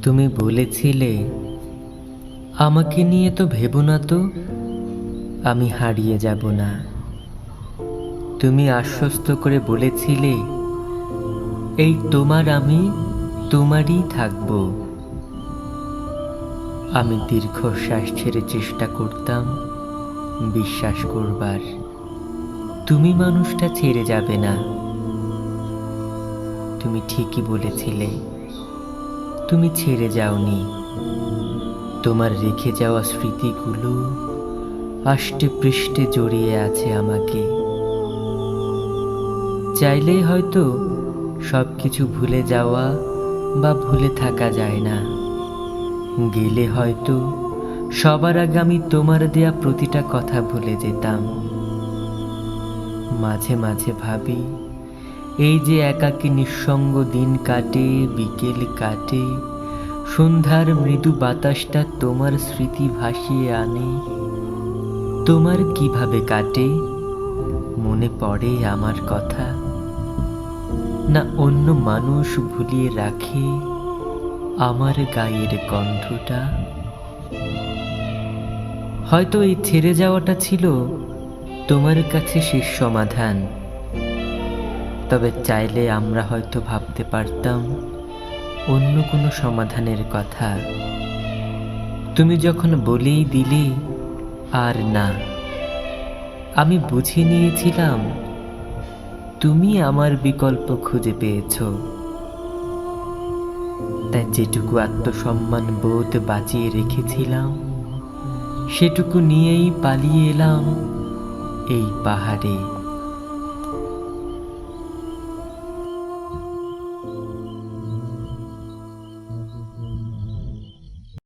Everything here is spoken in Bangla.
তুমি বলেছিলে আমাকে নিয়ে তো ভেবো না তো, আমি হারিয়ে যাব না। তুমি আশ্বস্ত করে বলেছিলে এই তোমার আমি তোমারই থাকব। আমি দীর্ঘশ্বাস ছেড়ে চেষ্টা করতাম বিশ্বাস করবার তুমি মানুষটা ছেড়ে যাবে না। তুমি ঠিকই বলেছিলে, তুমি ছেড়ে যাওনি। তোমার রেখে যাওয়া স্মৃতিগুলো আষ্টে পৃষ্ঠে জড়িয়ে আছে আমাকে। চাইলেই হয়তো সবকিছু ভুলে যাওয়া বা ভুলে থাকা যায় না। গেলে হয়তো সবার আগে আমি তোমার দেয়া প্রতিটা কথা ভুলে যেতাম। মাঝে মাঝে ভাবি, এই যে একাকী নিঃসঙ্গ দিন কাটে, বিকেল কাটে, সন্ধ্যার মৃদু বাতাসটা তোমার স্মৃতি ভাসিয়ে আনে, তোমার কিভাবে কাটে? মনে পড়ে আমার কথা? না অন্য মানুষ ভুলিয়ে রাখে আমার গায়ের কণ্ঠটা? হয়তো এই ছেড়ে যাওয়াটা ছিল তোমার কাছে শেষ সমাধান। তবে চাইলে আমরা হয়তো ভাবতে পারতাম অন্য কোনো সমাধানের কথা। তুমি যখন বলেই দিলে আর না, আমি বুঝে নিয়েছিলাম তুমি আমার বিকল্প খুঁজে পেয়েছ। তাই যেটুকু আত্মসম্মান বোধ বাঁচিয়ে রেখেছিলাম সেটুকু নিয়েই পালিয়ে এলাম এই পাহাড়ে।